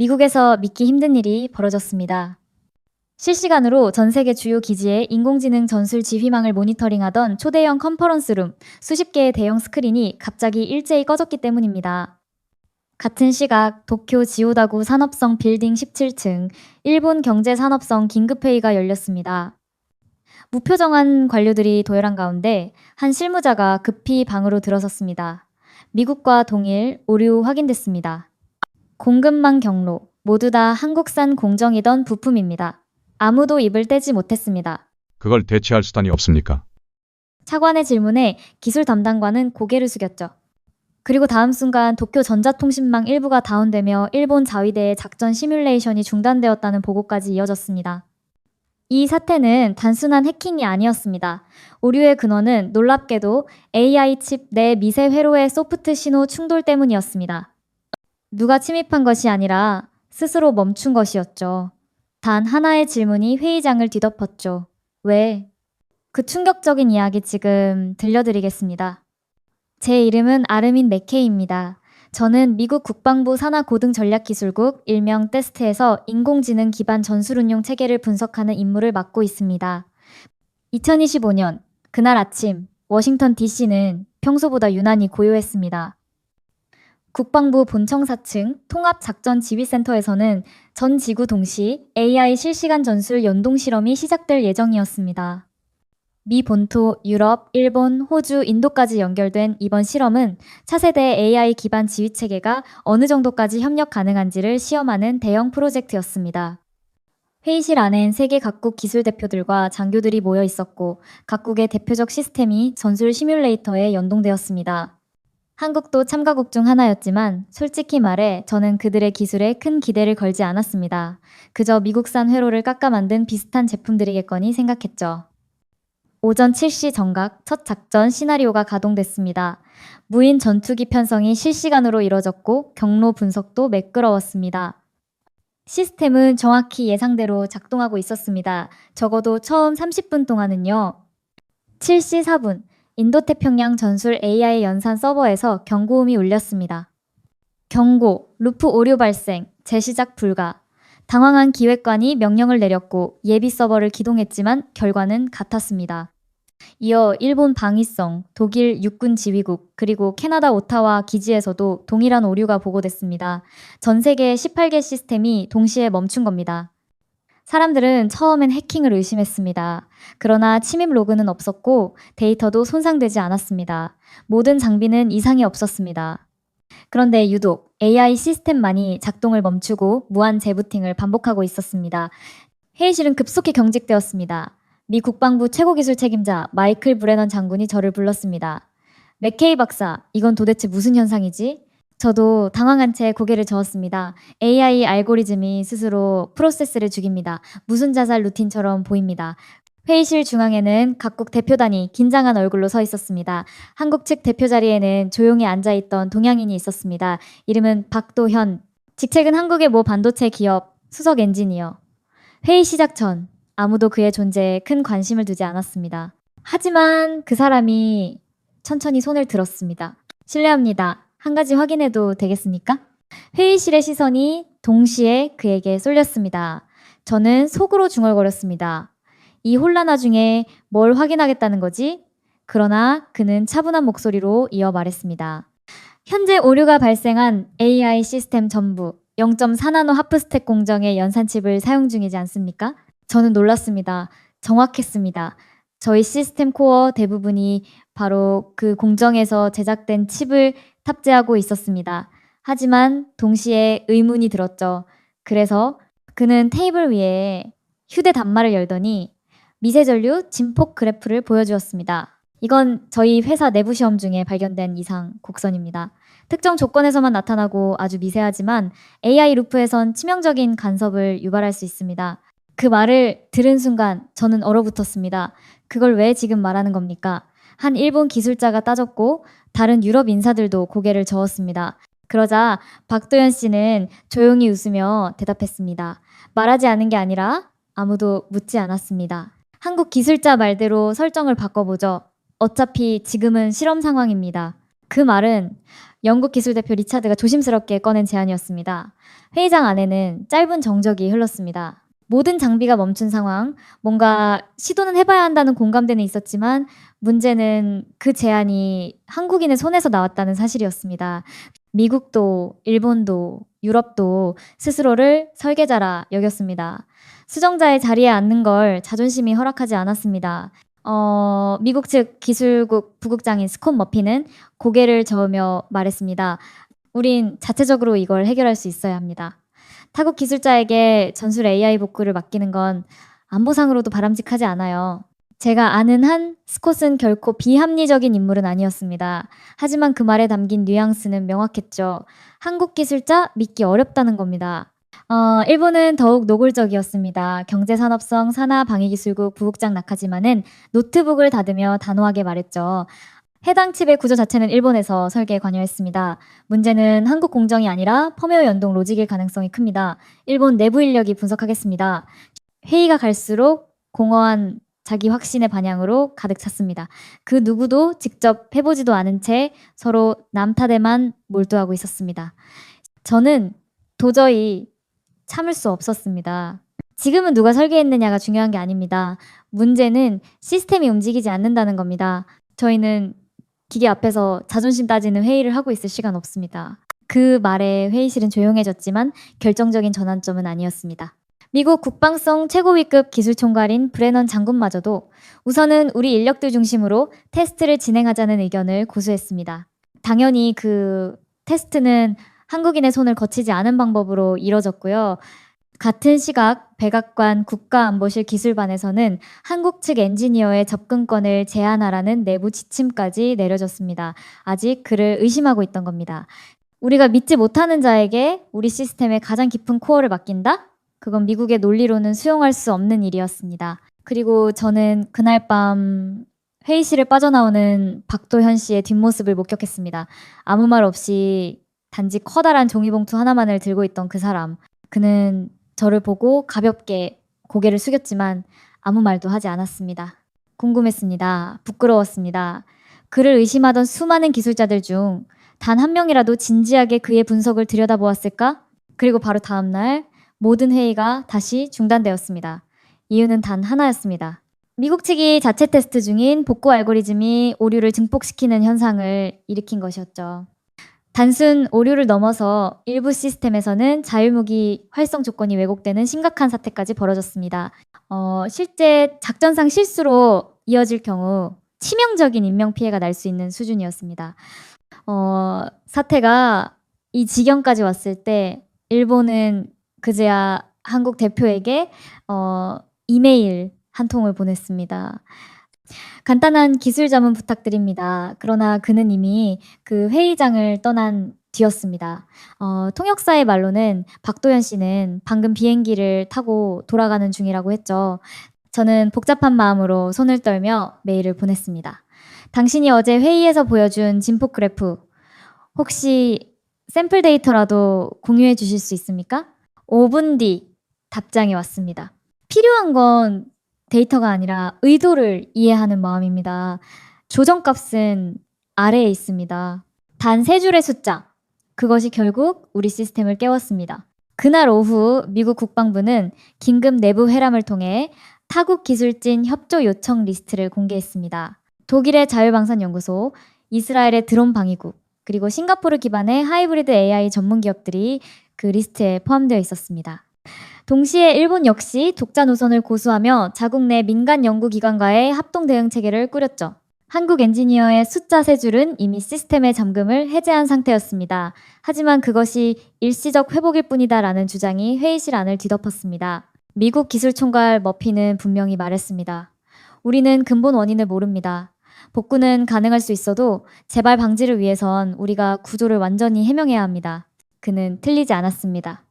미국에서 믿기 힘든 일이 벌어졌습니다. 실시간으로 전 세계 주요 기지의 인공지능 전술 지휘망을 모니터링하던 초대형 컨퍼런스룸 수십 개의 대형 스크린이 갑자기 일제히 꺼졌기 때문입니다. 같은 시각 도쿄 지오다구 산업성 빌딩 17층 일본 경제산업성 긴급회의가 열렸습니다. 무표정한 관료들이 도열한 가운데 한 실무자가 급히 방으로 들어섰습니다. 미국과 동일 오류 확인됐습니다. 공급망 경로 모두 다 한국산 공정이던 부품입니다. 아무도 입을 떼지 못했습니다. 그걸 대체할 수단이 없습니까? 차관의 질문에 기술 담당관은 고개를 숙였죠. 그리고 다음 순간 도쿄 전자통신망 일부가 다운되며 일본 자위대의 작전 시뮬레이션이 중단되었다는 보고까지 이어졌습니다. 이 사태는 단순한 해킹이 아니었습니다. 오류의 근원은 놀랍게도 AI 칩 내 미세 회로의 소프트 신호 충돌 때문이었습니다. 누가 침입한 것이 아니라 스스로 멈춘 것이었죠. 단 하나의 질문이 회의장을 뒤덮었죠. 왜? 그 충격적인 이야기 지금 들려드리겠습니다. 제 이름은 아르민 맥케이입니다. 저는 미국 국방부 산하고등전략기술국 일명 테스트에서 인공지능 기반 전술운용 체계를 분석하는 임무를 맡고 있습니다. 2025년 그날 아침 워싱턴 DC는 평소보다 유난히 고요했습니다. 국방부 본청 4층 통합작전지휘센터에서는 전 지구 동시 AI 실시간 전술 연동 실험이 시작될 예정이었습니다. 미 본토, 유럽, 일본, 호주, 인도까지 연결된 이번 실험은 차세대 AI 기반 지휘체계가 어느 정도까지 협력 가능한지를 시험하는 대형 프로젝트였습니다. 회의실 안엔 세계 각국 기술 대표들과 장교들이 모여 있었고 각국의 대표적 시스템이 전술 시뮬레이터에 연동되었습니다. 한국도 참가국 중 하나였지만 솔직히 말해 저는 그들의 기술에 큰 기대를 걸지 않았습니다. 그저 미국산 회로를 깎아 만든 비슷한 제품들이겠거니 생각했죠. 오전 7시 정각 첫 작전 시나리오가 가동됐습니다. 무인 전투기 편성이 실시간으로 이뤄졌고 경로 분석도 매끄러웠습니다. 시스템은 정확히 예상대로 작동하고 있었습니다. 적어도 처음 30분 동안은요. 7시 4분 인도태평양 전술 AI 연산 서버에서 경고음이 울렸습니다. 경고, 루프 오류 발생, 재시작 불가. 당황한 기획관이 명령을 내렸고 예비 서버를 기동했지만 결과는 같았습니다. 이어 일본 방위성, 독일 육군 지휘국, 그리고 캐나다 오타와 기지에서도 동일한 오류가 보고됐습니다. 전 세계 18개 시스템이 동시에 멈춘 겁니다. 사람들은 처음엔 해킹을 의심했습니다. 그러나 침입 로그는 없었고 데이터도 손상되지 않았습니다. 모든 장비는 이상이 없었습니다. 그런데 유독 AI 시스템만이 작동을 멈추고 무한 재부팅을 반복하고 있었습니다. 회의실은 급속히 경직되었습니다. 미 국방부 최고기술 책임자 마이클 브레넌 장군이 저를 불렀습니다. 맥케이 박사, 이건 도대체 무슨 현상이지? 저도 당황한 채 고개를 저었습니다. AI 알고리즘이 스스로 프로세스를 죽입니다. 무슨 자살 루틴처럼 보입니다. 회의실 중앙에는 각국 대표단이 긴장한 얼굴로 서 있었습니다. 한국 측 대표 자리에는 조용히 앉아있던 동양인이 있었습니다. 이름은 박도현. 직책은 한국의 모 반도체 기업 수석 엔지니어. 회의 시작 전 아무도 그의 존재에 큰 관심을 두지 않았습니다. 하지만 그 사람이 천천히 손을 들었습니다. 실례합니다. 한 가지 확인해도 되겠습니까? 회의실의 시선이 동시에 그에게 쏠렸습니다. 저는 속으로 중얼거렸습니다. 이 혼란화 중에 뭘 확인하겠다는 거지? 그러나 그는 차분한 목소리로 이어 말했습니다. 현재 오류가 발생한 AI 시스템 전부 0.4나노 하프스택 공정의 연산칩을 사용 중이지 않습니까? 저는 놀랐습니다. 정확했습니다. 저희 시스템 코어 대부분이 바로 그 공정에서 제작된 칩을 탑재하고 있었습니다. 하지만 동시에 의문이 들었죠. 그래서 그는 테이블 위에 휴대 단말을 열더니 미세전류 진폭 그래프를 보여주었습니다. 이건 저희 회사 내부 시험 중에 발견된 이상 곡선입니다. 특정 조건에서만 나타나고 아주 미세하지만 AI 루프에선 치명적인 간섭을 유발할 수 있습니다. 그 말을 들은 순간 저는 얼어붙었습니다. 그걸 왜 지금 말하는 겁니까? 한 일본 기술자가 따졌고 다른 유럽 인사들도 고개를 저었습니다. 그러자 박도현 씨는 조용히 웃으며 대답했습니다. 말하지 않은 게 아니라 아무도 묻지 않았습니다. 한국 기술자 말대로 설정을 바꿔보죠. 어차피 지금은 실험 상황입니다. 그 말은 영국 기술 대표 리차드가 조심스럽게 꺼낸 제안이었습니다. 회의장 안에는 짧은 정적이 흘렀습니다. 모든 장비가 멈춘 상황, 뭔가 시도는 해봐야 한다는 공감대는 있었지만 문제는 그 제안이 한국인의 손에서 나왔다는 사실이었습니다. 미국도, 일본도, 유럽도 스스로를 설계자라 여겼습니다. 수정자의 자리에 앉는 걸 자존심이 허락하지 않았습니다. 미국 측 기술국 부국장인 스콧 머피는 고개를 저으며 말했습니다. 우린 자체적으로 이걸 해결할 수 있어야 합니다. 타국 기술자에게 전술 AI 복구를 맡기는 건 안보상으로도 바람직하지 않아요. 제가 아는 한 스콧은 결코 비합리적인 인물은 아니었습니다. 하지만 그 말에 담긴 뉘앙스는 명확했죠. 한국 기술자 믿기 어렵다는 겁니다. 일본은 더욱 노골적이었습니다. 경제산업성 산하방위기술국 부국장 나카지마는 노트북을 닫으며 단호하게 말했죠. 해당 칩의 구조 자체는 일본에서 설계에 관여했습니다. 문제는 한국 공정이 아니라 펌웨어 연동 로직일 가능성이 큽니다. 일본 내부 인력이 분석하겠습니다. 회의가 갈수록 공허한 자기 확신의 반향으로 가득 찼습니다. 그 누구도 직접 해보지도 않은 채 서로 남 탓에만 몰두하고 있었습니다. 저는 도저히 참을 수 없었습니다. 지금은 누가 설계했느냐가 중요한 게 아닙니다. 문제는 시스템이 움직이지 않는다는 겁니다. 저희는 기계 앞에서 자존심 따지는 회의를 하고 있을 시간 없습니다. 그 말에 회의실은 조용해졌지만 결정적인 전환점은 아니었습니다. 미국 국방성 최고위급 기술총괄인 브레넌 장군마저도 우선은 우리 인력들 중심으로 테스트를 진행하자는 의견을 고수했습니다. 당연히 그 테스트는 한국인의 손을 거치지 않은 방법으로 이뤄졌고요. 같은 시각 백악관 국가안보실 기술반에서는 한국 측 엔지니어의 접근권을 제한하라는 내부 지침까지 내려졌습니다. 아직 그를 의심하고 있던 겁니다. 우리가 믿지 못하는 자에게 우리 시스템의 가장 깊은 코어를 맡긴다? 그건 미국의 논리로는 수용할 수 없는 일이었습니다. 그리고 저는 그날 밤 회의실을 빠져나오는 박도현 씨의 뒷모습을 목격했습니다. 아무 말 없이 단지 커다란 종이봉투 하나만을 들고 있던 그 사람. 그는 저를 보고 가볍게 고개를 숙였지만 아무 말도 하지 않았습니다. 궁금했습니다. 부끄러웠습니다. 그를 의심하던 수많은 기술자들 중 단 한 명이라도 진지하게 그의 분석을 들여다보았을까? 그리고 바로 다음 날 모든 회의가 다시 중단되었습니다. 이유는 단 하나였습니다. 미국 측이 자체 테스트 중인 복구 알고리즘이 오류를 증폭시키는 현상을 일으킨 것이었죠. 단순 오류를 넘어서 일부 시스템에서는 자유무기 활성 조건이 왜곡되는 심각한 사태까지 벌어졌습니다. 실제 작전상 실수로 이어질 경우 치명적인 인명피해가 날 수 있는 수준이었습니다. 사태가 이 지경까지 왔을 때 일본은 그제야 한국 대표에게 이메일 한 통을 보냈습니다. 간단한 기술 자문 부탁드립니다. 그러나 그는 이미 그 회의장을 떠난 뒤였습니다. 통역사의 말로는 박도현 씨는 방금 비행기를 타고 돌아가는 중이라고 했죠. 저는 복잡한 마음으로 손을 떨며 메일을 보냈습니다. 당신이 어제 회의에서 보여준 진폭 그래프 혹시 샘플 데이터라도 공유해 주실 수 있습니까? 5분 뒤 답장이 왔습니다. 필요한 건 데이터가 아니라 의도를 이해하는 마음입니다. 조정값은 아래에 있습니다. 단 3줄의 숫자. 그것이 결국 우리 시스템을 깨웠습니다. 그날 오후 미국 국방부는 긴급 내부 회람을 통해 타국 기술진 협조 요청 리스트를 공개했습니다. 독일의 자율방산연구소, 이스라엘의 드론 방위국, 그리고 싱가포르 기반의 하이브리드 AI 전문 기업들이 그 리스트에 포함되어 있었습니다. 동시에 일본 역시 독자 노선을 고수하며 자국 내 민간 연구기관과의 합동 대응 체계를 꾸렸죠. 한국 엔지니어의 숫자 3줄은 이미 시스템의 잠금을 해제한 상태였습니다. 하지만 그것이 일시적 회복일 뿐이다라는 주장이 회의실 안을 뒤덮었습니다. 미국 기술총괄 머피는 분명히 말했습니다. 우리는 근본 원인을 모릅니다. 복구는 가능할 수 있어도 재발 방지를 위해선 우리가 구조를 완전히 해명해야 합니다. 그는 틀리지 않았습니다.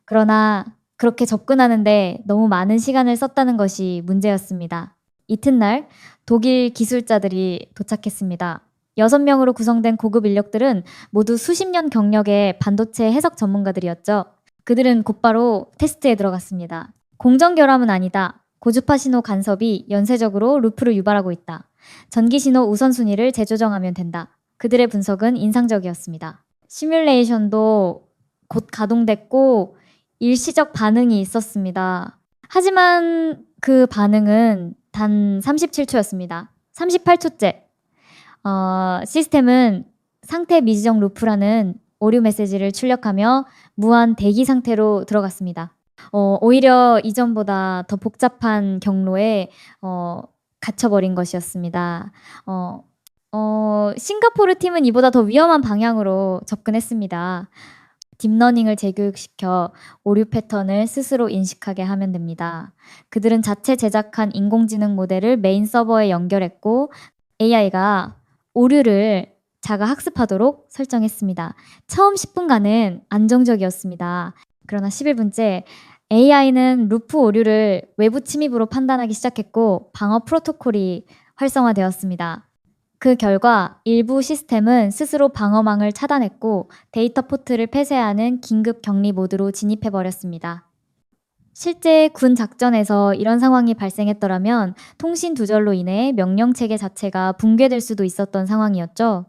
그러나 그렇게 접근하는데 너무 많은 시간을 썼다는 것이 문제였습니다. 이튿날 독일 기술자들이 도착했습니다. 6명으로 구성된 고급 인력들은 모두 수십 년 경력의 반도체 해석 전문가들이었죠. 그들은 곧바로 테스트에 들어갔습니다. 공정 결함은 아니다. 고주파 신호 간섭이 연쇄적으로 루프를 유발하고 있다. 전기 신호 우선순위를 재조정하면 된다. 그들의 분석은 인상적이었습니다. 시뮬레이션도 곧 가동됐고 일시적 반응이 있었습니다. 하지만 그 반응은 단 37초였습니다. 38초째. 시스템은 상태 미지정 루프라는 오류 메시지를 출력하며 무한 대기 상태로 들어갔습니다. 오히려 이전보다 더 복잡한 경로에 갇혀버린 것이었습니다. 싱가포르 팀은 이보다 더 위험한 방향으로 접근했습니다. 딥러닝을 재교육시켜 오류 패턴을 스스로 인식하게 하면 됩니다. 그들은 자체 제작한 인공지능 모델을 메인 서버에 연결했고 AI가 오류를 자가 학습하도록 설정했습니다. 처음 10분간은 안정적이었습니다. 그러나 11분째 AI는 루프 오류를 외부 침입으로 판단하기 시작했고 방어 프로토콜이 활성화되었습니다. 그 결과 일부 시스템은 스스로 방어망을 차단했고 데이터 포트를 폐쇄하는 긴급 격리 모드로 진입해버렸습니다. 실제 군 작전에서 이런 상황이 발생했더라면 통신 두절로 인해 명령 체계 자체가 붕괴될 수도 있었던 상황이었죠.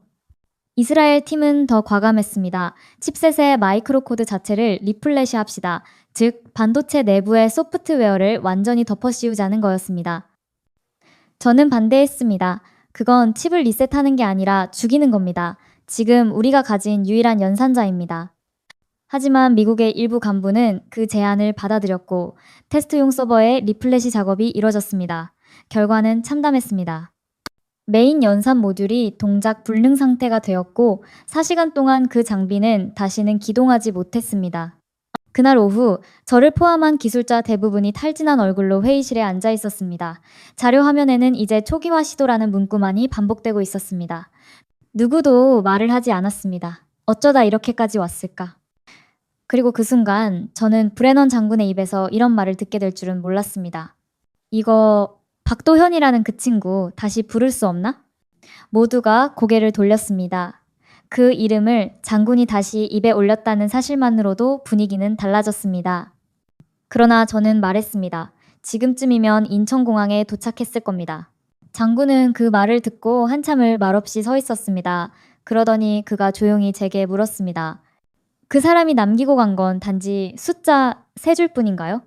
이스라엘 팀은 더 과감했습니다. 칩셋의 마이크로 코드 자체를 리플래시 합시다. 즉, 반도체 내부의 소프트웨어를 완전히 덮어 씌우자는 거였습니다. 저는 반대했습니다. 그건 칩을 리셋하는 게 아니라 죽이는 겁니다. 지금 우리가 가진 유일한 연산자입니다. 하지만 미국의 일부 간부는 그 제안을 받아들였고 테스트용 서버의 리플래시 작업이 이뤄졌습니다. 결과는 참담했습니다. 메인 연산 모듈이 동작 불능 상태가 되었고 4시간 동안 그 장비는 다시는 기동하지 못했습니다. 그날 오후 저를 포함한 기술자 대부분이 탈진한 얼굴로 회의실에 앉아 있었습니다. 자료 화면에는 이제 초기화 시도라는 문구만이 반복되고 있었습니다. 누구도 말을 하지 않았습니다. 어쩌다 이렇게까지 왔을까? 그리고 그 순간 저는 브레넌 장군의 입에서 이런 말을 듣게 될 줄은 몰랐습니다. 이거 박도현이라는 그 친구 다시 부를 수 없나? 모두가 고개를 돌렸습니다. 그 이름을 장군이 다시 입에 올렸다는 사실만으로도 분위기는 달라졌습니다. 그러나 저는 말했습니다. 지금쯤이면 인천공항에 도착했을 겁니다. 장군은 그 말을 듣고 한참을 말없이 서 있었습니다. 그러더니 그가 조용히 제게 물었습니다. 그 사람이 남기고 간 건 단지 숫자 3줄 뿐인가요?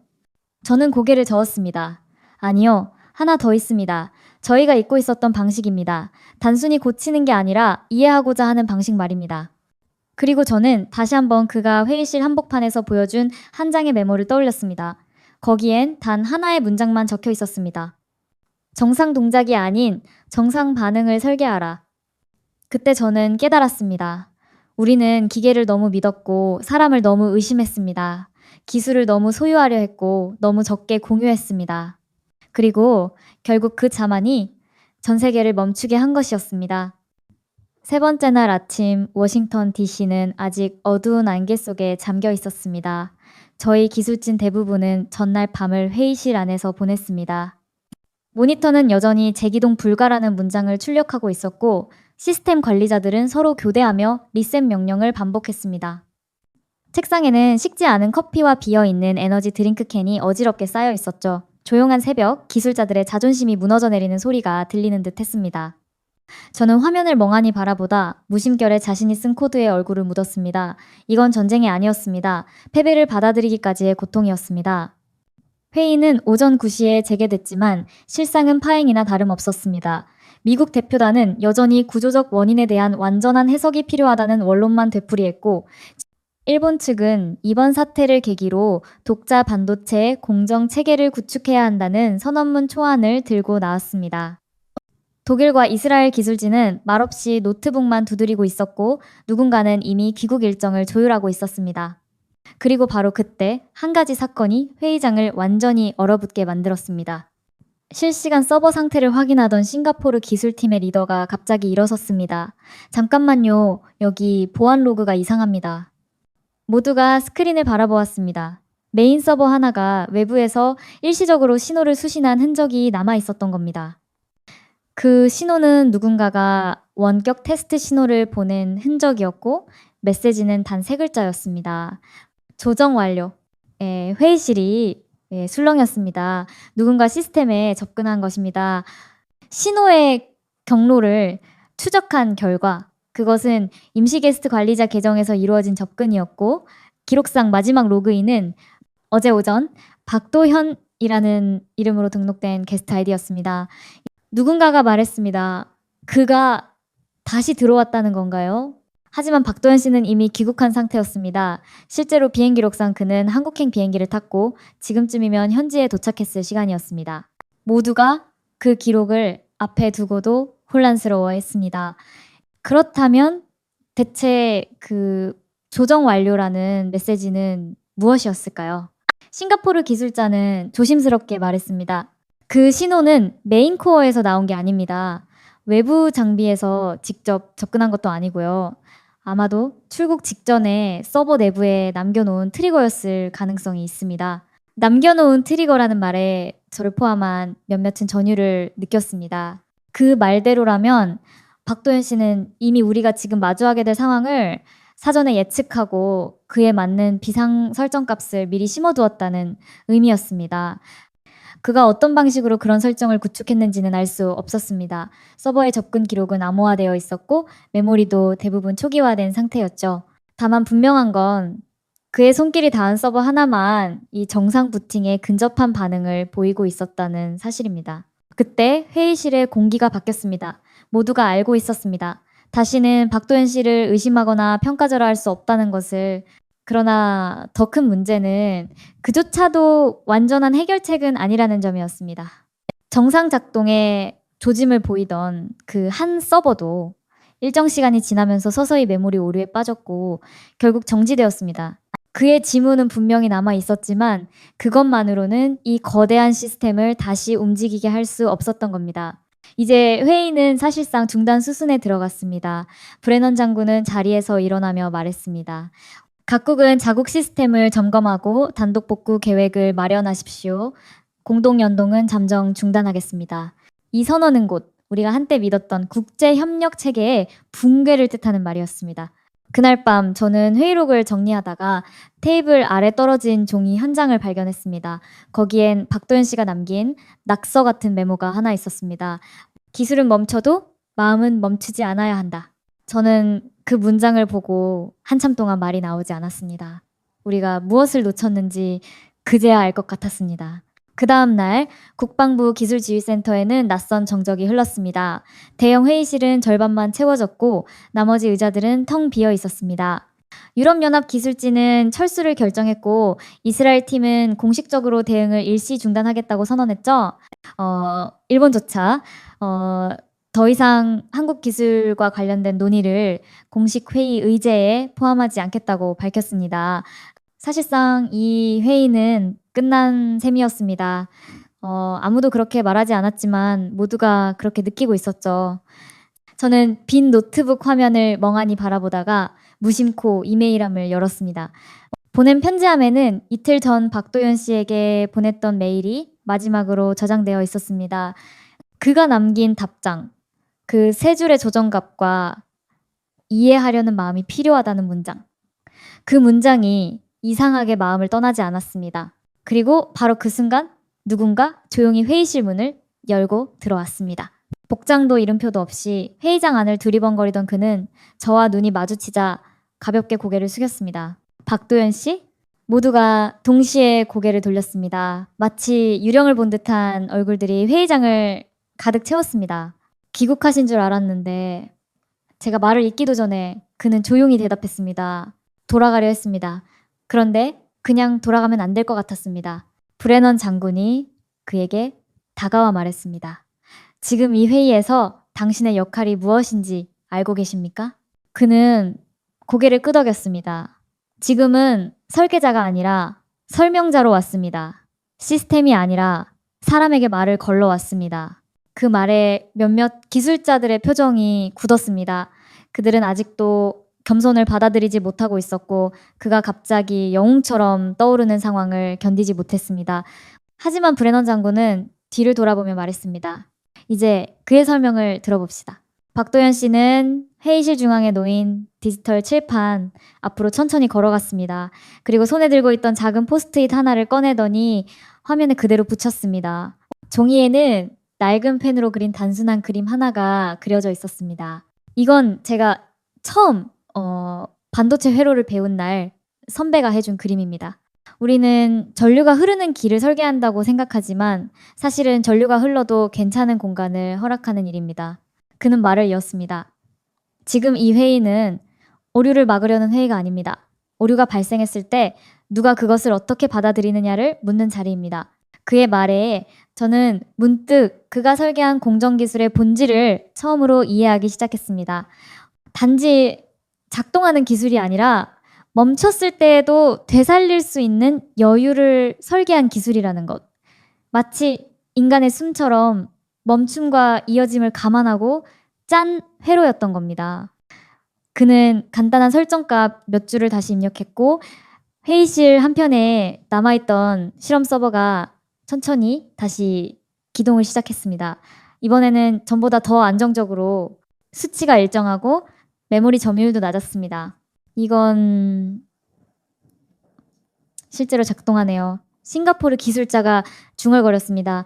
저는 고개를 저었습니다. 아니요, 하나 더 있습니다. 저희가 잊고 있었던 방식입니다. 단순히 고치는 게 아니라 이해하고자 하는 방식 말입니다. 그리고 저는 다시 한번 그가 회의실 한복판에서 보여준 한 장의 메모를 떠올렸습니다. 거기엔 단 하나의 문장만 적혀 있었습니다. 정상 동작이 아닌 정상 반응을 설계하라. 그때 저는 깨달았습니다. 우리는 기계를 너무 믿었고 사람을 너무 의심했습니다. 기술을 너무 소유하려 했고 너무 적게 공유했습니다. 그리고 결국 그 자만이 전 세계를 멈추게 한 것이었습니다. 세 번째 날 아침 워싱턴 DC는 아직 어두운 안개 속에 잠겨 있었습니다. 저희 기술진 대부분은 전날 밤을 회의실 안에서 보냈습니다. 모니터는 여전히 재기동 불가라는 문장을 출력하고 있었고 시스템 관리자들은 서로 교대하며 리셋 명령을 반복했습니다. 책상에는 식지 않은 커피와 비어있는 에너지 드링크 캔이 어지럽게 쌓여 있었죠. 조용한 새벽, 기술자들의 자존심이 무너져 내리는 소리가 들리는 듯 했습니다. 저는 화면을 멍하니 바라보다 무심결에 자신이 쓴 코드에 얼굴을 묻었습니다. 이건 전쟁이 아니었습니다. 패배를 받아들이기까지의 고통이었습니다. 회의는 오전 9시에 재개됐지만 실상은 파행이나 다름없었습니다. 미국 대표단은 여전히 구조적 원인에 대한 완전한 해석이 필요하다는 원론만 되풀이했고 일본 측은 이번 사태를 계기로 독자 반도체 공정 체계를 구축해야 한다는 선언문 초안을 들고 나왔습니다. 독일과 이스라엘 기술진은 말없이 노트북만 두드리고 있었고 누군가는 이미 귀국 일정을 조율하고 있었습니다. 그리고 바로 그때 한 가지 사건이 회의장을 완전히 얼어붙게 만들었습니다. 실시간 서버 상태를 확인하던 싱가포르 기술팀의 리더가 갑자기 일어섰습니다. 잠깐만요. 여기 보안 로그가 이상합니다. 모두가 스크린을 바라보았습니다. 메인 서버 하나가 외부에서 일시적으로 신호를 수신한 흔적이 남아 있었던 겁니다. 그 신호는 누군가가 원격 테스트 신호를 보낸 흔적이었고 메시지는 단 3글자였습니다. 조정 완료. 회의실이 술렁이었습니다. 누군가 시스템에 접근한 것입니다. 신호의 경로를 추적한 결과 그것은 임시 게스트 관리자 계정에서 이루어진 접근이었고 기록상 마지막 로그인은 어제 오전 박도현이라는 이름으로 등록된 게스트 아이디였습니다. 누군가가 말했습니다. 그가 다시 들어왔다는 건가요? 하지만 박도현 씨는 이미 귀국한 상태였습니다. 실제로 비행 기록상 그는 한국행 비행기를 탔고 지금쯤이면 현지에 도착했을 시간이었습니다. 모두가 그 기록을 앞에 두고도 혼란스러워했습니다. 그렇다면 대체 그 조정 완료라는 메시지는 무엇이었을까요? 싱가포르 기술자는 조심스럽게 말했습니다. 그 신호는 메인 코어에서 나온 게 아닙니다. 외부 장비에서 직접 접근한 것도 아니고요. 아마도 출국 직전에 서버 내부에 남겨놓은 트리거였을 가능성이 있습니다. 남겨놓은 트리거라는 말에 저를 포함한 몇몇은 전율을 느꼈습니다. 그 말대로라면 박도현 씨는 이미 우리가 지금 마주하게 될 상황을 사전에 예측하고 그에 맞는 비상 설정 값을 미리 심어두었다는 의미였습니다. 그가 어떤 방식으로 그런 설정을 구축했는지는 알 수 없었습니다. 서버의 접근 기록은 암호화되어 있었고 메모리도 대부분 초기화된 상태였죠. 다만 분명한 건 그의 손길이 닿은 서버 하나만 이 정상 부팅에 근접한 반응을 보이고 있었다는 사실입니다. 그때 회의실의 공기가 바뀌었습니다. 모두가 알고 있었습니다. 다시는 박도현 씨를 의심하거나 평가절하 할 수 없다는 것을. 그러나 더 큰 문제는 그조차도 완전한 해결책은 아니라는 점이었습니다. 정상 작동에 조짐을 보이던 그 한 서버도 일정 시간이 지나면서 서서히 메모리 오류에 빠졌고 결국 정지되었습니다. 그의 지문은 분명히 남아 있었지만 그것만으로는 이 거대한 시스템을 다시 움직이게 할 수 없었던 겁니다. 이제 회의는 사실상 중단 수순에 들어갔습니다. 브레넌 장군은 자리에서 일어나며 말했습니다. 각국은 자국 시스템을 점검하고 단독 복구 계획을 마련하십시오. 공동 연동은 잠정 중단하겠습니다. 이 선언은 곧 우리가 한때 믿었던 국제 협력 체계의 붕괴를 뜻하는 말이었습니다. 그날 밤 저는 회의록을 정리하다가 테이블 아래 떨어진 종이 현장을 발견했습니다. 거기엔 박도현 씨가 남긴 낙서 같은 메모가 하나 있었습니다. 기술은 멈춰도 마음은 멈추지 않아야 한다. 저는 그 문장을 보고 한참 동안 말이 나오지 않았습니다. 우리가 무엇을 놓쳤는지 그제야 알 것 같았습니다. 그 다음 날 국방부 기술지휘센터에는 낯선 정적이 흘렀습니다. 대형 회의실은 절반만 채워졌고 나머지 의자들은 텅 비어 있었습니다. 유럽연합 기술진은 철수를 결정했고 이스라엘 팀은 공식적으로 대응을 일시 중단하겠다고 선언했죠. 일본조차 더 이상 한국 기술과 관련된 논의를 공식 회의 의제에 포함하지 않겠다고 밝혔습니다. 사실상 이 회의는 끝난 셈이었습니다. 아무도 그렇게 말하지 않았지만 모두가 그렇게 느끼고 있었죠. 저는 빈 노트북 화면을 멍하니 바라보다가 무심코 이메일함을 열었습니다. 보낸 편지함에는 이틀 전 박도현 씨에게 보냈던 메일이 마지막으로 저장되어 있었습니다. 그가 남긴 답장, 그 세 줄의 조정갑과 이해하려는 마음이 필요하다는 문장. 그 문장이 이상하게 마음을 떠나지 않았습니다. 그리고 바로 그 순간 누군가 조용히 회의실 문을 열고 들어왔습니다. 복장도 이름표도 없이 회의장 안을 두리번거리던 그는 저와 눈이 마주치자 가볍게 고개를 숙였습니다. 박도현 씨? 모두가 동시에 고개를 돌렸습니다. 마치 유령을 본 듯한 얼굴들이 회의장을 가득 채웠습니다. 귀국하신 줄 알았는데 제가 말을 잇기도 전에 그는 조용히 대답했습니다. 돌아가려 했습니다. 그런데 그냥 돌아가면 안 될 것 같았습니다. 브레넌 장군이 그에게 다가와 말했습니다. 지금 이 회의에서 당신의 역할이 무엇인지 알고 계십니까? 그는 고개를 끄덕였습니다. 지금은 설계자가 아니라 설명자로 왔습니다. 시스템이 아니라 사람에게 말을 걸러 왔습니다. 그 말에 몇몇 기술자들의 표정이 굳었습니다. 그들은 아직도 겸손을 받아들이지 못하고 있었고 그가 갑자기 영웅처럼 떠오르는 상황을 견디지 못했습니다. 하지만 브레넌 장군은 뒤를 돌아보며 말했습니다. 이제 그의 설명을 들어봅시다. 박도현 씨는 회의실 중앙에 놓인 디지털 칠판 앞으로 천천히 걸어갔습니다. 그리고 손에 들고 있던 작은 포스트잇 하나를 꺼내더니 화면에 그대로 붙였습니다. 종이에는 낡은 펜으로 그린 단순한 그림 하나가 그려져 있었습니다. 이건 제가 처음 반도체 회로를 배운 날 선배가 해준 그림입니다. 우리는 전류가 흐르는 길을 설계한다고 생각하지만 사실은 전류가 흘러도 괜찮은 공간을 허락하는 일입니다. 그는 말을 이었습니다. 지금 이 회의는 오류를 막으려는 회의가 아닙니다. 오류가 발생했을 때 누가 그것을 어떻게 받아들이느냐를 묻는 자리입니다. 그의 말에 저는 문득 그가 설계한 공정기술의 본질을 처음으로 이해하기 시작했습니다. 단지 작동하는 기술이 아니라 멈췄을 때에도 되살릴 수 있는 여유를 설계한 기술이라는 것. 마치 인간의 숨처럼 멈춤과 이어짐을 감안하고 짠 회로였던 겁니다. 그는 간단한 설정값 몇 줄을 다시 입력했고 회의실 한편에 남아있던 실험 서버가 천천히 다시 기동을 시작했습니다. 이번에는 전보다 더 안정적으로 수치가 일정하고 메모리 점유율도 낮았습니다. 이건 실제로 작동하네요. 싱가포르 기술자가 중얼거렸습니다.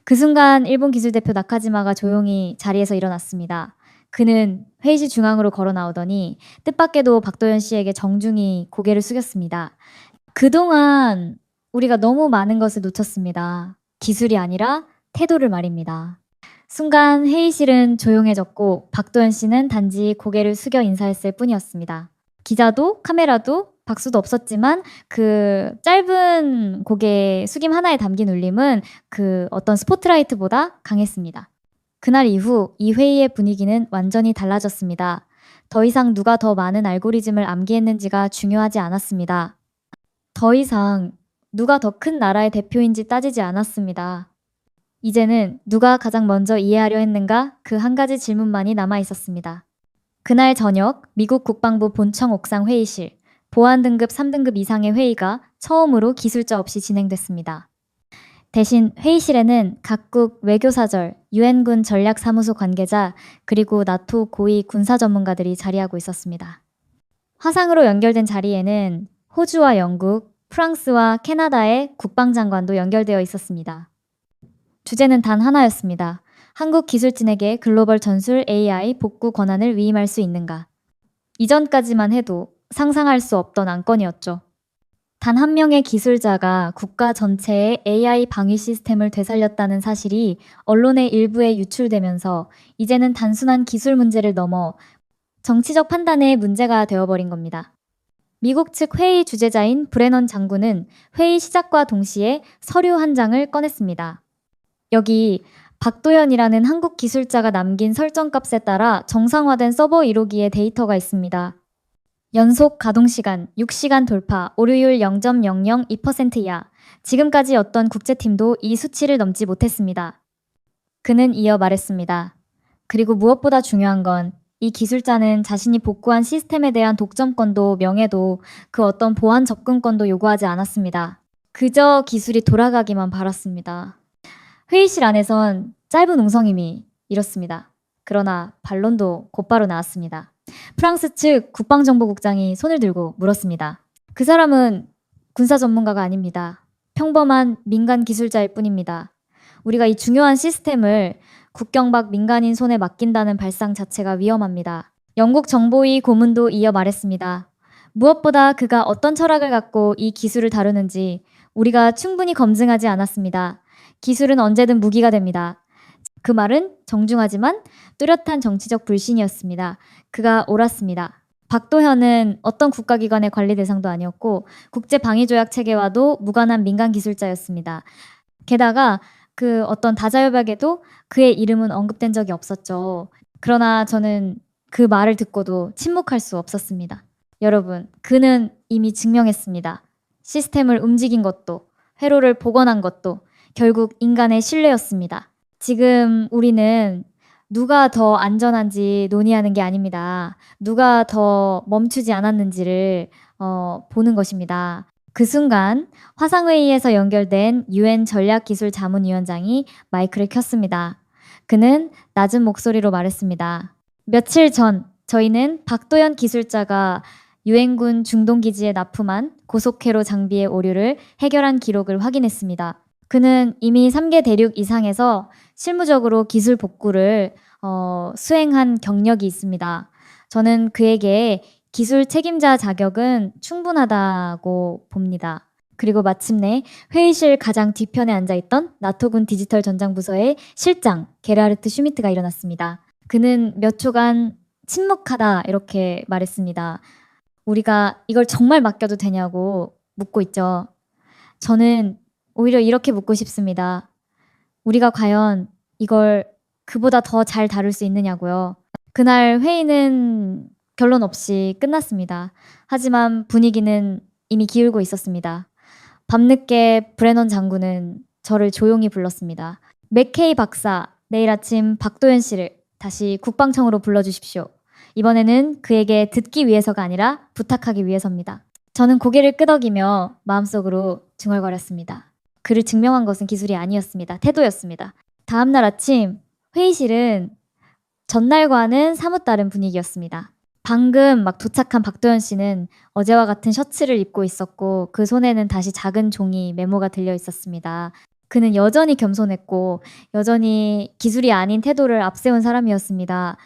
그 순간 일본 기술대표 나카지마가 조용히 자리에서 일어났습니다. 그는 회의실 중앙으로 걸어 나오더니 뜻밖에도 박도현 씨에게 정중히 고개를 숙였습니다. 그동안 우리가 너무 많은 것을 놓쳤습니다. 기술이 아니라 태도를 말입니다. 순간 회의실은 조용해졌고 박도현 씨는 단지 고개를 숙여 인사했을 뿐이었습니다. 기자도 카메라도 박수도 없었지만 그 짧은 고개 숙임 하나에 담긴 울림은 그 어떤 스포트라이트보다 강했습니다. 그날 이후 이 회의의 분위기는 완전히 달라졌습니다. 더 이상 누가 더 많은 알고리즘을 암기했는지가 중요하지 않았습니다. 더 이상 누가 더 큰 나라의 대표인지 따지지 않았습니다. 이제는 누가 가장 먼저 이해하려 했는가 그 한 가지 질문만이 남아 있었습니다. 그날 저녁 미국 국방부 본청 옥상 회의실, 보안 등급 3등급 이상의 회의가 처음으로 기술자 없이 진행됐습니다. 대신 회의실에는 각국 외교사절, 유엔군 전략사무소 관계자, 그리고 나토 고위 군사 전문가들이 자리하고 있었습니다. 화상으로 연결된 자리에는 호주와 영국, 프랑스와 캐나다의 국방장관도 연결되어 있었습니다. 주제는 단 하나였습니다. 한국 기술진에게 글로벌 전술 AI 복구 권한을 위임할 수 있는가? 이전까지만 해도 상상할 수 없던 안건이었죠. 단 한 명의 기술자가 국가 전체의 AI 방위 시스템을 되살렸다는 사실이 언론의 일부에 유출되면서 이제는 단순한 기술 문제를 넘어 정치적 판단의 문제가 되어버린 겁니다. 미국 측 회의 주재자인 브레넌 장군은 회의 시작과 동시에 서류 한 장을 꺼냈습니다. 여기 박도현이라는 한국 기술자가 남긴 설정값에 따라 정상화된 서버 1호기의 데이터가 있습니다. 연속 가동시간 6시간 돌파, 오류율 0.002% 이하. 지금까지 어떤 국제팀도 이 수치를 넘지 못했습니다. 그는 이어 말했습니다. 그리고 무엇보다 중요한 건 이 기술자는 자신이 복구한 시스템에 대한 독점권도 명예도 그 어떤 보안 접근권도 요구하지 않았습니다. 그저 기술이 돌아가기만 바랐습니다. 회의실 안에선 짧은 웅성임이 일었습니다. 그러나 반론도 곧바로 나왔습니다. 프랑스 측 국방정보국장이 손을 들고 물었습니다. 그 사람은 군사 전문가가 아닙니다. 평범한 민간 기술자일 뿐입니다. 우리가 이 중요한 시스템을 국경 밖 민간인 손에 맡긴다는 발상 자체가 위험합니다. 영국 정보위 고문도 이어 말했습니다. 무엇보다 그가 어떤 철학을 갖고 이 기술을 다루는지 우리가 충분히 검증하지 않았습니다. 기술은 언제든 무기가 됩니다. 그 말은 정중하지만 뚜렷한 정치적 불신이었습니다. 그가 옳았습니다. 박도현은 어떤 국가기관의 관리 대상도 아니었고 국제방위조약 체계와도 무관한 민간 기술자였습니다. 게다가 그 어떤 다자협약에도 그의 이름은 언급된 적이 없었죠. 그러나 저는 그 말을 듣고도 침묵할 수 없었습니다. 여러분, 그는 이미 증명했습니다. 시스템을 움직인 것도, 회로를 복원한 것도 결국 인간의 신뢰였습니다. 지금 우리는 누가 더 안전한지 논의하는 게 아닙니다. 누가 더 멈추지 않았는지를 보는 것입니다. 그 순간 화상회의에서 연결된 UN 전략기술자문위원장이 마이크를 켰습니다. 그는 낮은 목소리로 말했습니다. 며칠 전 저희는 박도현 기술자가 유엔군 중동기지에 납품한 고속회로 장비의 오류를 해결한 기록을 확인했습니다. 그는 이미 3개 대륙 이상에서 실무적으로 기술 복구를 수행한 경력이 있습니다. 저는 그에게 기술 책임자 자격은 충분하다고 봅니다. 그리고 마침내 회의실 가장 뒤편에 앉아있던 나토군 디지털 전장부서의 실장 게르하르트 슈미트가 일어났습니다. 그는 몇 초간 침묵하다 이렇게 말했습니다. 우리가 이걸 정말 맡겨도 되냐고 묻고 있죠. 저는 오히려 이렇게 묻고 싶습니다. 우리가 과연 이걸 그보다 더 잘 다룰 수 있느냐고요. 그날 회의는 결론 없이 끝났습니다. 하지만 분위기는 이미 기울고 있었습니다. 밤늦게 브레넌 장군은 저를 조용히 불렀습니다. 맥케이 박사, 내일 아침 박도현 씨를 다시 국방청으로 불러주십시오. 이번에는 그에게 듣기 위해서가 아니라 부탁하기 위해서입니다. 저는 고개를 끄덕이며 마음속으로 중얼거렸습니다. 그를 증명한 것은 기술이 아니었습니다. 태도였습니다. 다음날 아침 회의실은 전날과는 사뭇 다른 분위기였습니다. 방금 막 도착한 박도현 씨는 어제와 같은 셔츠를 입고 있었고 그 손에는 다시 작은 종이 메모가 들려 있었습니다. 그는 여전히 겸손했고 여전히 기술이 아닌 태도를 앞세운 사람이었습니다.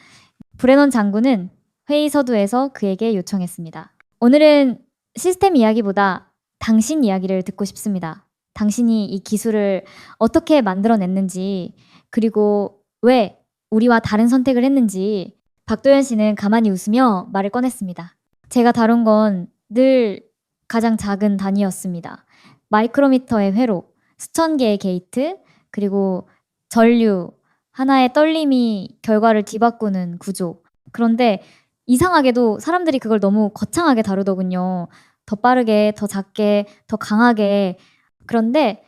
브레넌 장군은 회의 서두에서 그에게 요청했습니다. 오늘은 시스템 이야기보다 당신 이야기를 듣고 싶습니다. 당신이 이 기술을 어떻게 만들어냈는지 그리고 왜 우리와 다른 선택을 했는지. 박도현 씨는 가만히 웃으며 말을 꺼냈습니다. 제가 다룬 건 늘 가장 작은 단위였습니다. 마이크로미터의 회로, 수천 개의 게이트, 그리고 전류, 하나의 떨림이 결과를 뒤바꾸는 구조. 그런데 이상하게도 사람들이 그걸 너무 거창하게 다루더군요. 더 빠르게, 더 작게, 더 강하게. 그런데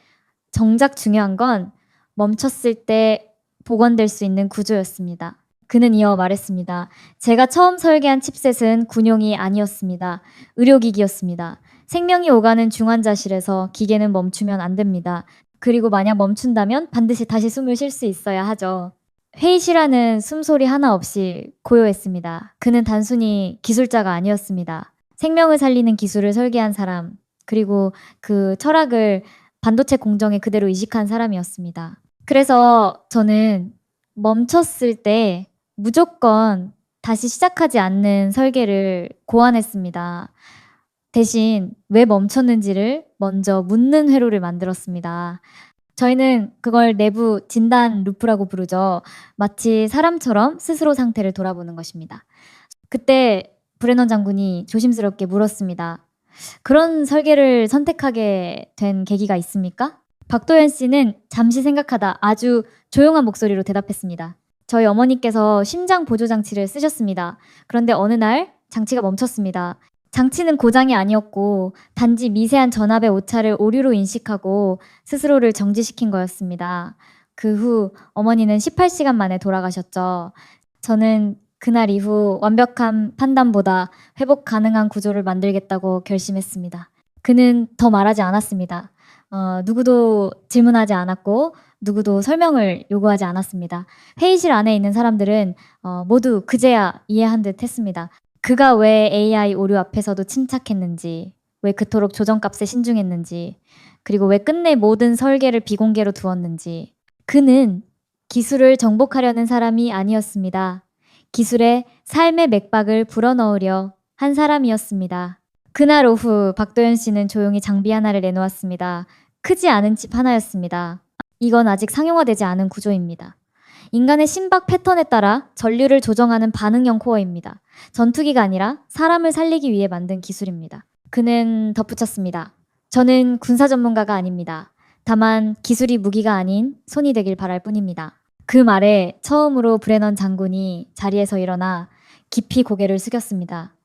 정작 중요한 건 멈췄을 때 복원될 수 있는 구조였습니다. 그는 이어 말했습니다. 제가 처음 설계한 칩셋은 군용이 아니었습니다. 의료기기였습니다. 생명이 오가는 중환자실에서 기계는 멈추면 안 됩니다. 그리고 만약 멈춘다면 반드시 다시 숨을 쉴 수 있어야 하죠. 회의실 안은 숨소리 하나 없이 고요했습니다. 그는 단순히 기술자가 아니었습니다. 생명을 살리는 기술을 설계한 사람, 그리고 그 철학을 반도체 공정에 그대로 이식한 사람이었습니다. 그래서 저는 멈췄을 때 무조건 다시 시작하지 않는 설계를 고안했습니다. 대신 왜 멈췄는지를 먼저 묻는 회로를 만들었습니다. 저희는 그걸 내부 진단 루프라고 부르죠. 마치 사람처럼 스스로 상태를 돌아보는 것입니다. 그때 브레넌 장군이 조심스럽게 물었습니다. 그런 설계를 선택하게 된 계기가 있습니까? 박도현 씨는 잠시 생각하다 아주 조용한 목소리로 대답했습니다. 저희 어머니께서 심장 보조 장치를 쓰셨습니다. 그런데 어느 날 장치가 멈췄습니다. 장치는 고장이 아니었고 단지 미세한 전압의 오차를 오류로 인식하고 스스로를 정지시킨 거였습니다. 그 후 어머니는 18시간 만에 돌아가셨죠. 저는 그날 이후 완벽한 판단보다 회복 가능한 구조를 만들겠다고 결심했습니다. 그는 더 말하지 않았습니다. 누구도 질문하지 않았고 누구도 설명을 요구하지 않았습니다. 회의실 안에 있는 사람들은 모두 그제야 이해한 듯 했습니다. 그가 왜 AI 오류 앞에서도 침착했는지, 왜 그토록 조정값에 신중했는지, 그리고 왜 끝내 모든 설계를 비공개로 두었는지. 그는 기술을 정복하려는 사람이 아니었습니다. 기술에 삶의 맥박을 불어넣으려 한 사람이었습니다. 그날 오후 박도현 씨는 조용히 장비 하나를 내놓았습니다. 크지 않은 칩 하나였습니다. 이건 아직 상용화되지 않은 구조입니다. 인간의 심박 패턴에 따라 전류를 조정하는 반응형 코어입니다. 전투기가 아니라 사람을 살리기 위해 만든 기술입니다. 그는 덧붙였습니다. 저는 군사 전문가가 아닙니다. 다만 기술이 무기가 아닌 손이 되길 바랄 뿐입니다. 그 말에 처음으로 브레넌 장군이 자리에서 일어나 깊이 고개를 숙였습니다.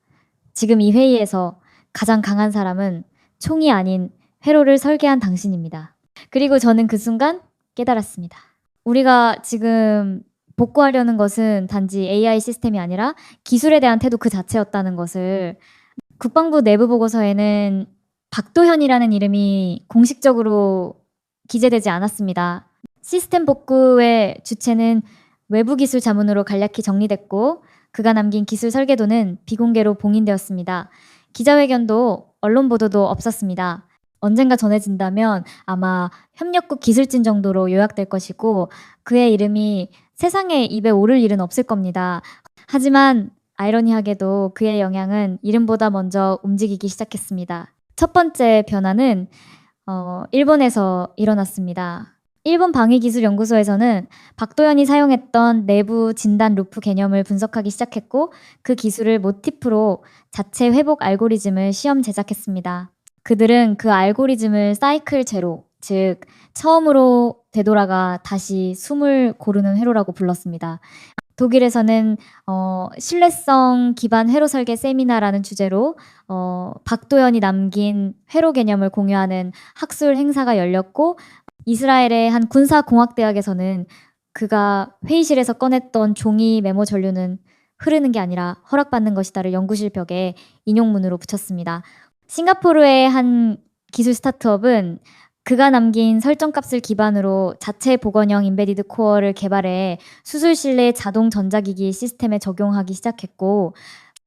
지금 이 회의에서 가장 강한 사람은 총이 아닌 회로를 설계한 당신입니다. 그리고 저는 그 순간 깨달았습니다. 우리가 지금 복구하려는 것은 단지 AI 시스템이 아니라 기술에 대한 태도 그 자체였다는 것을. 국방부 내부 보고서에는 박도현이라는 이름이 공식적으로 기재되지 않았습니다. 시스템 복구의 주체는 외부 기술 자문으로 간략히 정리됐고 그가 남긴 기술 설계도는 비공개로 봉인되었습니다. 기자회견도 언론 보도도 없었습니다. 언젠가 전해진다면 아마 협력국 기술진 정도로 요약될 것이고 그의 이름이 세상의 입에 오를 일은 없을 겁니다. 하지만 아이러니하게도 그의 영향은 이름보다 먼저 움직이기 시작했습니다. 첫 번째 변화는 일본에서 일어났습니다. 일본 방위기술연구소에서는 박도연이 사용했던 내부 진단 루프 개념을 분석하기 시작했고 그 기술을 모티프로 자체 회복 알고리즘을 시험 제작했습니다. 그들은 그 알고리즘을 사이클 제로, 즉 처음으로 되돌아가 다시 숨을 고르는 회로라고 불렀습니다. 독일에서는 신뢰성 기반 회로 설계 세미나라는 주제로 박도연이 남긴 회로 개념을 공유하는 학술 행사가 열렸고 이스라엘의 한 군사공학대학에서는 그가 회의실에서 꺼냈던 종이 메모 전류는 흐르는 게 아니라 허락받는 것이다를 연구실 벽에 인용문으로 붙였습니다. 싱가포르의 한 기술 스타트업은 그가 남긴 설정값을 기반으로 자체 복원형 인베디드 코어를 개발해 수술실 내 자동 전자기기 시스템에 적용하기 시작했고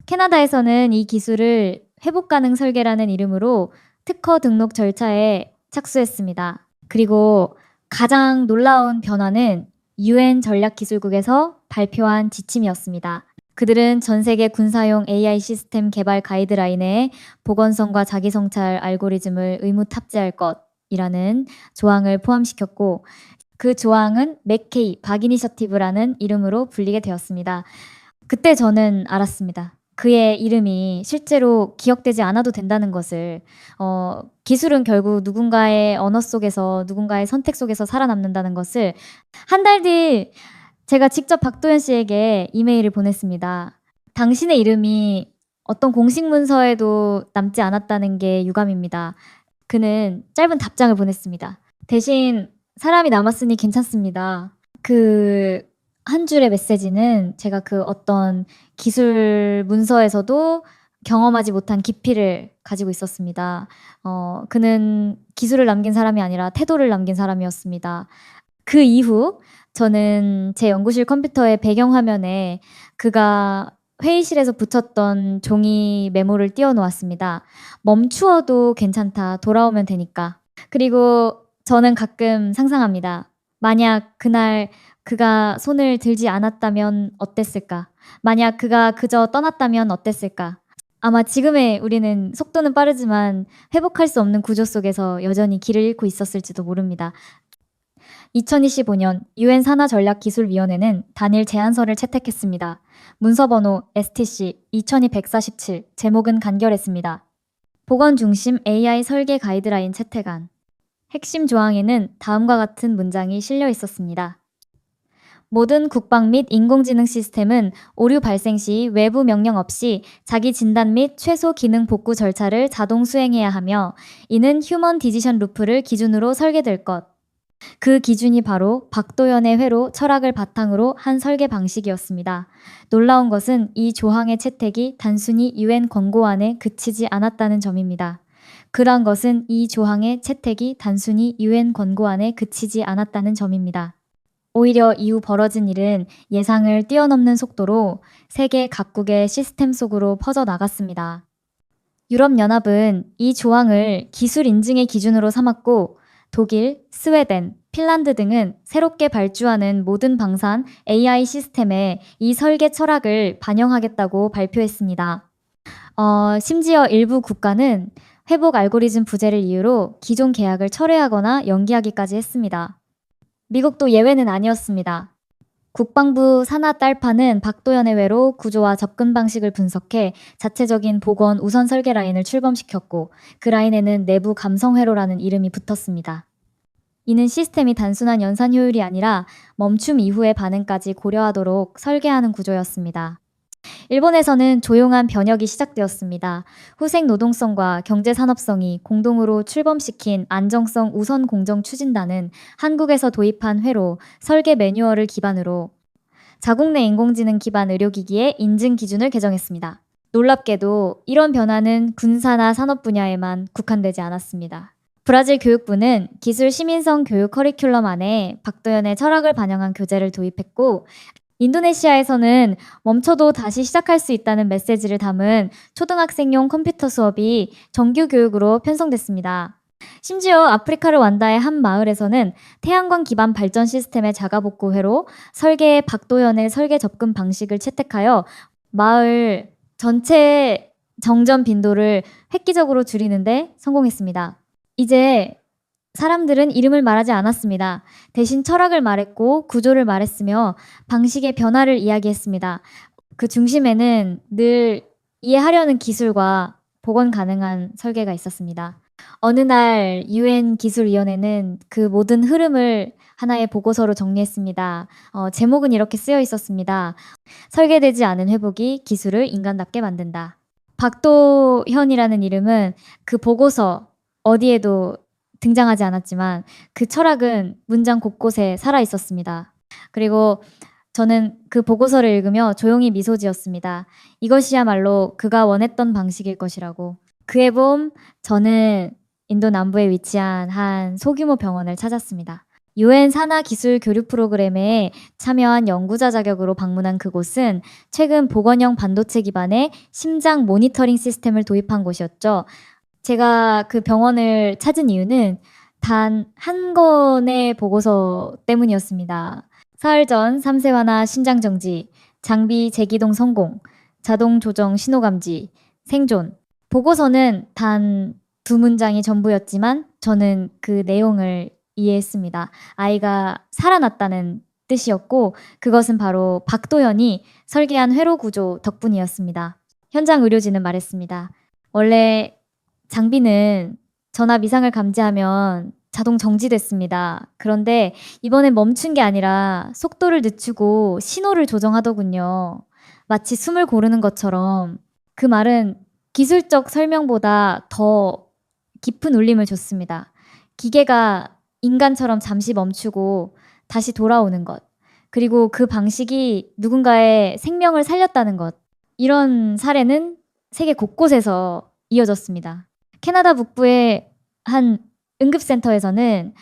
캐나다에서는 이 기술을 회복 가능 설계라는 이름으로 특허 등록 절차에 착수했습니다. 그리고 가장 놀라운 변화는 UN 전략기술국에서 발표한 지침이었습니다. 그들은 전 세계 군사용 AI 시스템 개발 가이드라인에 복원성과 자기성찰 알고리즘을 의무 탑재할 것이라는 조항을 포함시켰고 그 조항은 맥케이 박이니셔티브라는 이름으로 불리게 되었습니다. 그때 저는 알았습니다. 그의 이름이 실제로 기억되지 않아도 된다는 것을. 기술은 결국 누군가의 언어 속에서 누군가의 선택 속에서 살아남는다는 것을. 한 달 뒤 제가 직접 박도연 씨에게 이메일을 보냈습니다. 당신의 이름이 어떤 공식 문서에도 남지 않았다는 게 유감입니다. 그는 짧은 답장을 보냈습니다. 대신 사람이 남았으니 괜찮습니다. 그 한 줄의 메시지는 제가 그 어떤 기술 문서에서도 경험하지 못한 깊이를 가지고 있었습니다. 그는 기술을 남긴 사람이 아니라 태도를 남긴 사람이었습니다. 그 이후 저는 제 연구실 컴퓨터의 배경화면에 그가 회의실에서 붙였던 종이 메모를 띄워놓았습니다. 멈추어도 괜찮다. 돌아오면 되니까. 그리고 저는 가끔 상상합니다. 만약 그날 그가 손을 들지 않았다면 어땠을까? 만약 그가 그저 떠났다면 어땠을까? 아마 지금의 우리는 속도는 빠르지만 회복할 수 없는 구조 속에서 여전히 길을 잃고 있었을지도 모릅니다. 2025년 UN 산하전략기술위원회는 단일 제안서를 채택했습니다. 문서번호 STC 2247, 제목은 간결했습니다. 보건 중심 AI 설계 가이드라인 채택안. 핵심 조항에는 다음과 같은 문장이 실려 있었습니다. 모든 국방 및 인공지능 시스템은 오류 발생 시 외부 명령 없이 자기 진단 및 최소 기능 복구 절차를 자동 수행해야 하며 이는 휴먼 디지션 루프를 기준으로 설계될 것. 그 기준이 바로 박도연의 회로 철학을 바탕으로 한 설계 방식이었습니다. 놀라운 것은 이 조항의 채택이 단순히 UN 권고안에 그치지 않았다는 점입니다. 그러한 것은 이 조항의 채택이 단순히 UN 권고안에 그치지 않았다는 점입니다. 오히려 이후 벌어진 일은 예상을 뛰어넘는 속도로 세계 각국의 시스템 속으로 퍼져나갔습니다. 유럽연합은 이 조항을 기술 인증의 기준으로 삼았고 독일, 스웨덴, 핀란드 등은 새롭게 발주하는 모든 방산 AI 시스템에 이 설계 철학을 반영하겠다고 발표했습니다. 심지어 일부 국가는 회복 알고리즘 부재를 이유로 기존 계약을 철회하거나 연기하기까지 했습니다. 미국도 예외는 아니었습니다. 국방부 산하 딸파는 박도연의 외로 구조와 접근 방식을 분석해 자체적인 복원 우선 설계 라인을 출범시켰고 그 라인에는 내부 감성 회로라는 이름이 붙었습니다. 이는 시스템이 단순한 연산 효율이 아니라 멈춤 이후의 반응까지 고려하도록 설계하는 구조였습니다. 일본에서는 조용한 변혁이 시작되었습니다. 후생 노동성과 경제 산업성이 공동으로 출범시킨 안정성 우선 공정 추진단은 한국에서 도입한 회로 설계 매뉴얼을 기반으로 자국 내 인공지능 기반 의료기기의 인증 기준을 개정했습니다. 놀랍게도 이런 변화는 군사나 산업 분야에만 국한되지 않았습니다. 브라질 교육부는 기술 시민성 교육 커리큘럼 안에 박도연의 철학을 반영한 교재를 도입했고 인도네시아에서는 멈춰도 다시 시작할 수 있다는 메시지를 담은 초등학생용 컴퓨터 수업이 정규 교육으로 편성됐습니다. 심지어 아프리카 루안다의 한 마을에서는 태양광 기반 발전 시스템의 자가복구 회로 설계의 박도연의 설계 접근 방식을 채택하여 마을 전체 정전 빈도를 획기적으로 줄이는데 성공했습니다. 이제 사람들은 이름을 말하지 않았습니다. 대신 철학을 말했고 구조를 말했으며 방식의 변화를 이야기했습니다. 그 중심에는 늘 이해하려는 기술과 복원 가능한 설계가 있었습니다. 어느 날 UN 기술위원회는 그 모든 흐름을 하나의 보고서로 정리했습니다. 제목은 이렇게 쓰여 있었습니다. 설계되지 않은 회복이 기술을 인간답게 만든다. 박도현이라는 이름은 그 보고서 어디에도 등장하지 않았지만 그 철학은 문장 곳곳에 살아 있었습니다. 그리고 저는 그 보고서를 읽으며 조용히 미소 지었습니다. 이것이야말로 그가 원했던 방식일 것이라고. 그해 봄 저는 인도 남부에 위치한 한 소규모 병원을 찾았습니다. UN 산하 기술 교류 프로그램에 참여한 연구자 자격으로 방문한 그곳은 최근 복원형 반도체 기반의 심장 모니터링 시스템을 도입한 곳이었죠. 제가 그 병원을 찾은 이유는 단 한 건의 보고서 때문이었습니다. 사흘 전 3세 완화 심장 정지, 장비 재기동 성공, 자동 조정 신호 감지, 생존. 보고서는 단 2문장이 전부였지만 저는 그 내용을 이해했습니다. 아이가 살아났다는 뜻이었고 그것은 바로 박도현이 설계한 회로 구조 덕분이었습니다. 현장 의료진은 말했습니다. 원래 장비는 전압 이상을 감지하면 자동 정지됐습니다. 그런데 이번엔 멈춘 게 아니라 속도를 늦추고 신호를 조정하더군요. 마치 숨을 고르는 것처럼. 그 말은 기술적 설명보다 더 깊은 울림을 줬습니다. 기계가 인간처럼 잠시 멈추고 다시 돌아오는 것. 그리고 그 방식이 누군가의 생명을 살렸다는 것. 이런 사례는 세계 곳곳에서 이어졌습니다. 캐나다 북부의 한 응급센터에서는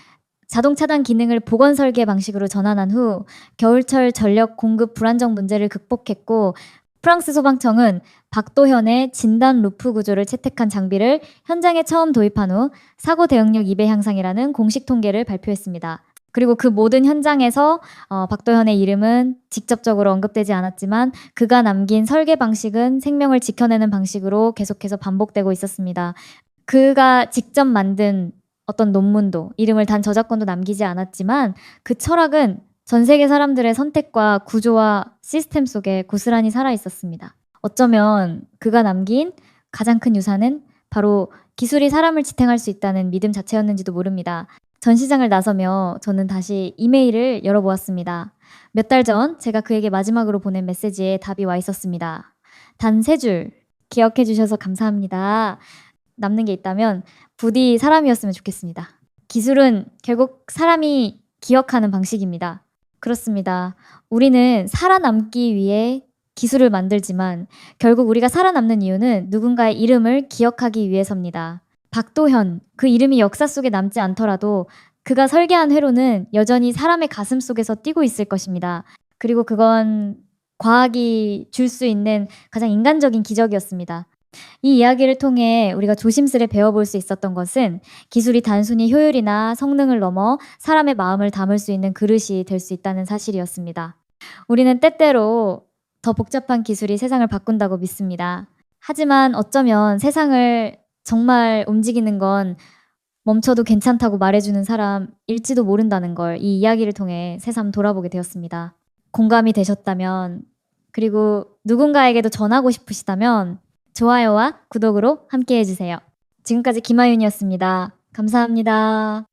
자동 차단 기능을 보건 설계 방식으로 전환한 후 겨울철 전력 공급 불안정 문제를 극복했고 프랑스 소방청은 박도현의 진단 루프 구조를 채택한 장비를 현장에 처음 도입한 후 사고 대응력 2배 향상이라는 공식 통계를 발표했습니다. 그리고 그 모든 현장에서 박도현의 이름은 직접적으로 언급되지 않았지만 그가 남긴 설계 방식은 생명을 지켜내는 방식으로 계속해서 반복되고 있었습니다. 그가 직접 만든 어떤 논문도 이름을 단 저작권도 남기지 않았지만 그 철학은 전 세계 사람들의 선택과 구조와 시스템 속에 고스란히 살아 있었습니다. 어쩌면 그가 남긴 가장 큰 유산은 바로 기술이 사람을 지탱할 수 있다는 믿음 자체였는지도 모릅니다. 전시장을 나서며 저는 다시 이메일을 열어보았습니다. 몇 달 전 제가 그에게 마지막으로 보낸 메시지에 답이 와 있었습니다. 단 3줄 기억해 주셔서 감사합니다. 남는 게 있다면 부디 사람이었으면 좋겠습니다. 기술은 결국 사람이 기억하는 방식입니다. 그렇습니다. 우리는 살아남기 위해 기술을 만들지만 결국 우리가 살아남는 이유는 누군가의 이름을 기억하기 위해서입니다. 박도현, 그 이름이 역사 속에 남지 않더라도 그가 설계한 회로는 여전히 사람의 가슴 속에서 뛰고 있을 것입니다. 그리고 그건 과학이 줄 수 있는 가장 인간적인 기적이었습니다. 이 이야기를 통해 우리가 조심스레 배워볼 수 있었던 것은 기술이 단순히 효율이나 성능을 넘어 사람의 마음을 담을 수 있는 그릇이 될 수 있다는 사실이었습니다. 우리는 때때로 더 복잡한 기술이 세상을 바꾼다고 믿습니다. 하지만 어쩌면 세상을 정말 움직이는 건 멈춰도 괜찮다고 말해주는 사람일지도 모른다는 걸 이 이야기를 통해 새삼 돌아보게 되었습니다. 공감이 되셨다면 그리고 누군가에게도 전하고 싶으시다면 좋아요와 구독으로 함께 해주세요. 지금까지 김아윤이었습니다. 감사합니다.